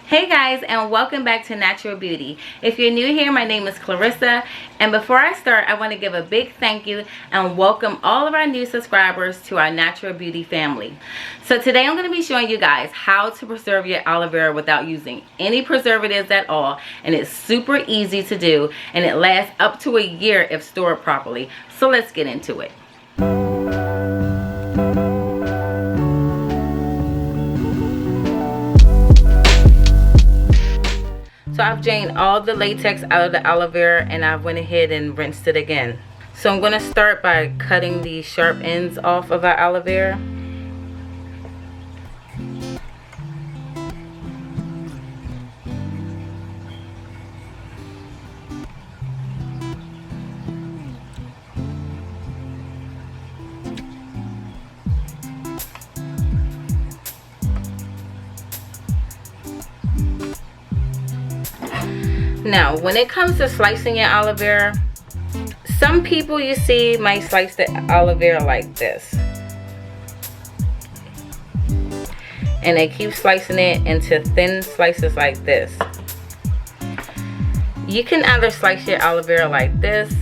Hey guys, and welcome back to Natural Beauty. If you're new here, my name is Clarissa, and before I start, I want to give a big thank you and welcome all of our new subscribers to our Natural Beauty family. So today I'm going to be showing you guys how to preserve your aloe vera without using any preservatives at all, and it's super easy to do, and it lasts up to a year if stored properly. So let's get into it. So I've drained all the latex out of the aloe vera and I went ahead and rinsed it again. So I'm going to start by cutting the sharp ends off of our aloe vera. Now, when it comes to slicing your aloe vera, some people you see might slice the aloe vera like this. And they keep slicing it into thin slices like this. You can either slice your aloe vera like this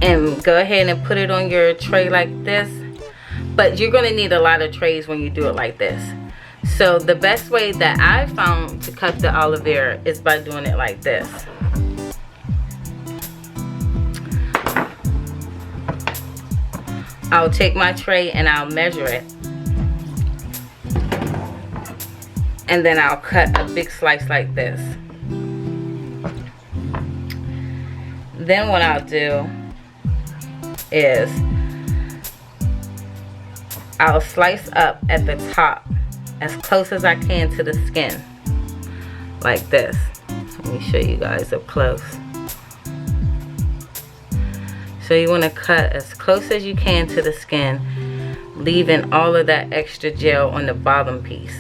and go ahead and put it on your tray like this, but you're going to need a lot of trays when you do it like this. So the best way that I found to cut the aloe vera is by doing it like this. I'll take my tray and I'll measure it. And then I'll cut a big slice like this. Then what I'll do is I'll slice up at the top as close as I can to the skin, like this. Let me show you guys up close. So you want to cut as close as you can to the skin, leaving all of that extra gel on the bottom piece.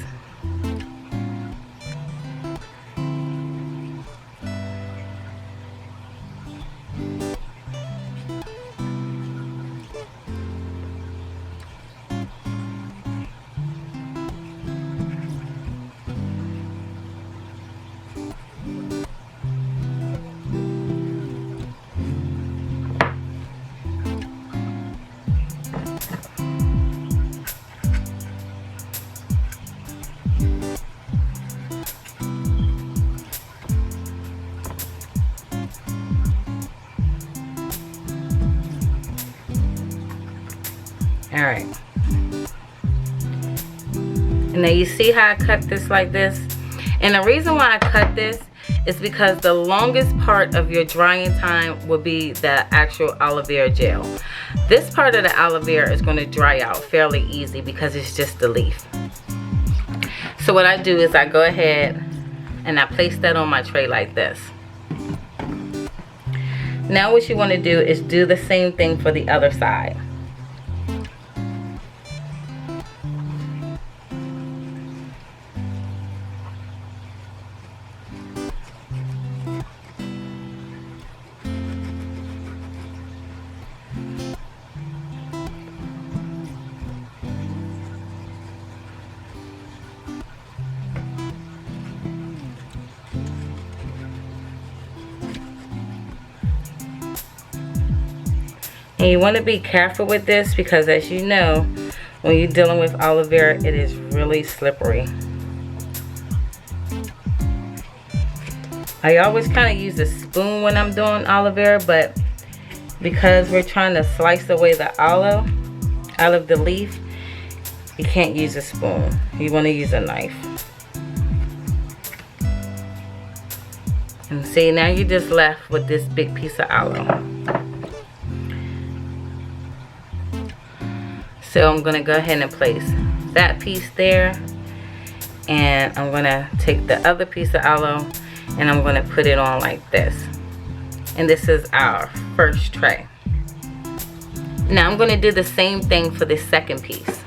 Alright, and now you see how I cut this like this, and the reason why I cut this is because the longest part of your drying time will be the actual aloe vera gel. This part of the aloe vera is going to dry out fairly easy because it's just the leaf. So what I do is I go ahead and I place that on my tray like this. Now what you want to do is do the same thing for the other side. And you want to be careful with this because, as you know, when you're dealing with aloe vera, it is really slippery. I always kind of use a spoon when I'm doing aloe vera, but because we're trying to slice away the aloe out of the leaf, you can't use a spoon. You want to use a knife. And see, now you're just left with this big piece of aloe. So I'm going to go ahead and place that piece there, and I'm going to take the other piece of aloe and I'm going to put it on like this. And this is our first tray. Now I'm going to do the same thing for the second piece.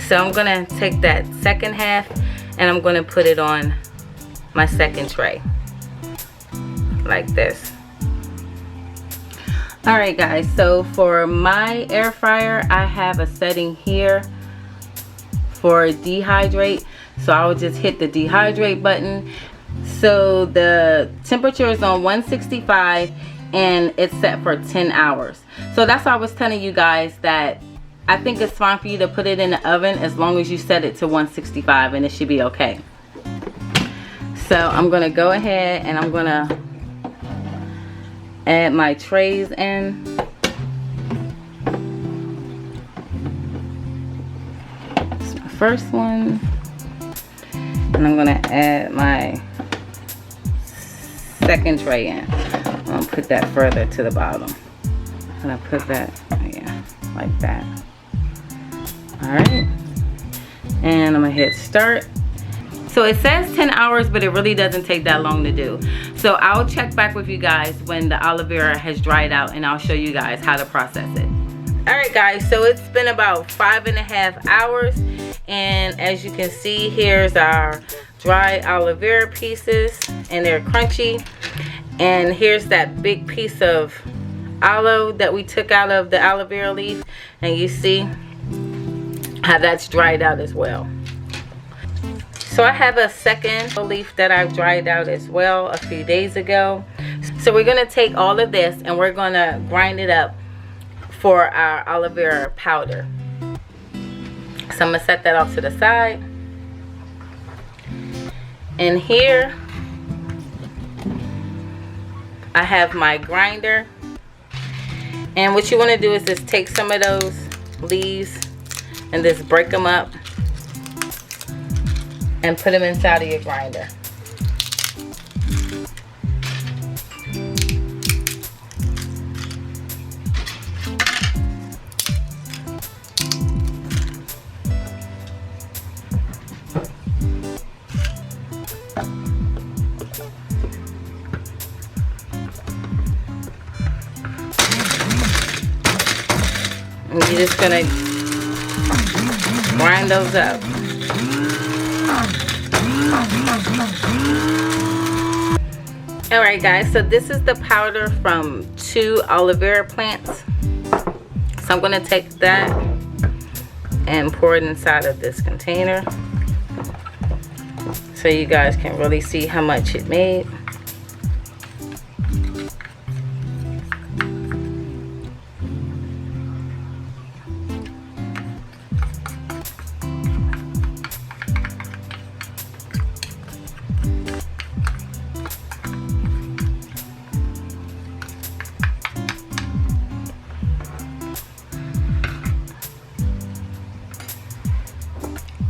So I'm going to take that second half and I'm going to put it on my second tray like this. Alright guys, so for my air fryer, I have a setting here for dehydrate. So I will just hit the dehydrate button. So the temperature is on 165 and it's set for 10 hours. So that's why I was telling you guys that I think it's fine for you to put it in the oven as long as you set it to 165, and it should be okay. So I'm going to go ahead and I'm going to add my trays in. This is my first one. And I'm going to add my second tray in. I'm going to put that further to the bottom. I'm going to put that, yeah, like that. Alright. And I'm going to hit start. So it says 10 hours, but it really doesn't take that long to do. So I'll check back with you guys when the aloe vera has dried out, and I'll show you guys how to process it. Alright guys, so it's been about 5.5 hours, and as you can see, here's our dry aloe vera pieces, and they're crunchy. And here's that big piece of aloe that we took out of the aloe vera leaf, and you see how that's dried out as well. So I have a second leaf that I've dried out as well a few days ago. So we're going to take all of this and we're going to grind it up for our aloe vera powder. So I'm going to set that off to the side. And here I have my grinder. And what you want to do is just take some of those leaves and just break them up and put them inside of your grinder. And you're just gonna grind those up. Alright guys, so this is the powder from 2 aloe vera plants. So I'm going to take that and pour it inside of this container so you guys can really see how much it made.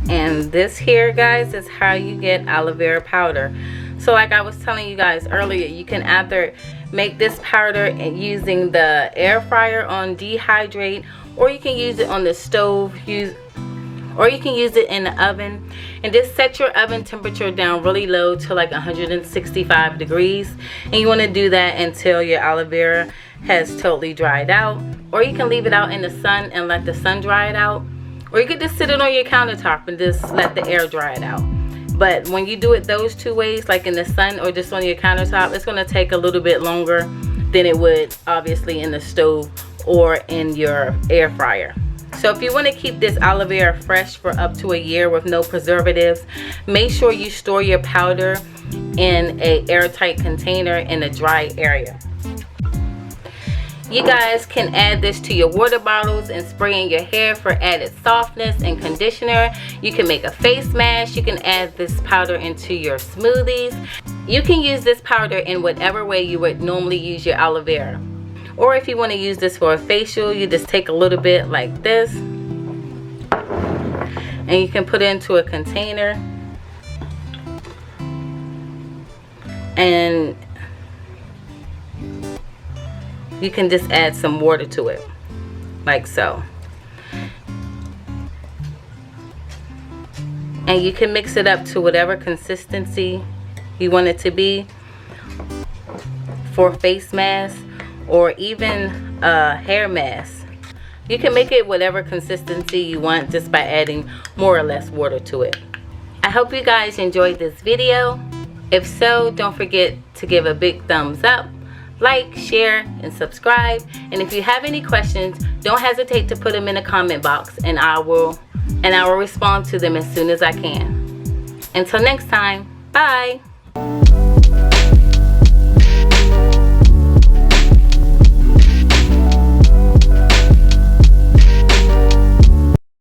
And this here guys is how you get aloe vera powder. So like I was telling you guys earlier, you can either make this powder using the air fryer on dehydrate, or you can use it on the stove, or you can use it in the oven. And just set your oven temperature down really low to like 165 degrees, and you want to do that until your aloe vera has totally dried out. Or you can leave it out in the sun and let the sun dry it out. Or you could just sit it on your countertop and just let the air dry it out. But when you do it those two ways, like in the sun or just on your countertop, it's going to take a little bit longer than it would obviously in the stove or in your air fryer. So if you want to keep this aloe vera fresh for up to a year with no preservatives, make sure you store your powder in an airtight container in a dry area. You guys can add this to your water bottles and spray in your hair for added softness and conditioner. You can make a face mask. You can add this powder into your smoothies. You can use this powder in whatever way you would normally use your aloe vera. Or if you want to use this for a facial, you just take a little bit like this and you can put it into a container, and you can just add some water to it like so, and you can mix it up to whatever consistency you want it to be for face mask or even a hair mask. You can make it whatever consistency you want just by adding more or less water to it. I hope you guys enjoyed this video. If so, don't forget to give a big thumbs up, like, share, and subscribe. And if you have any questions, don't hesitate to put them in the comment box, and I will respond to them as soon as I can. Until next time, bye.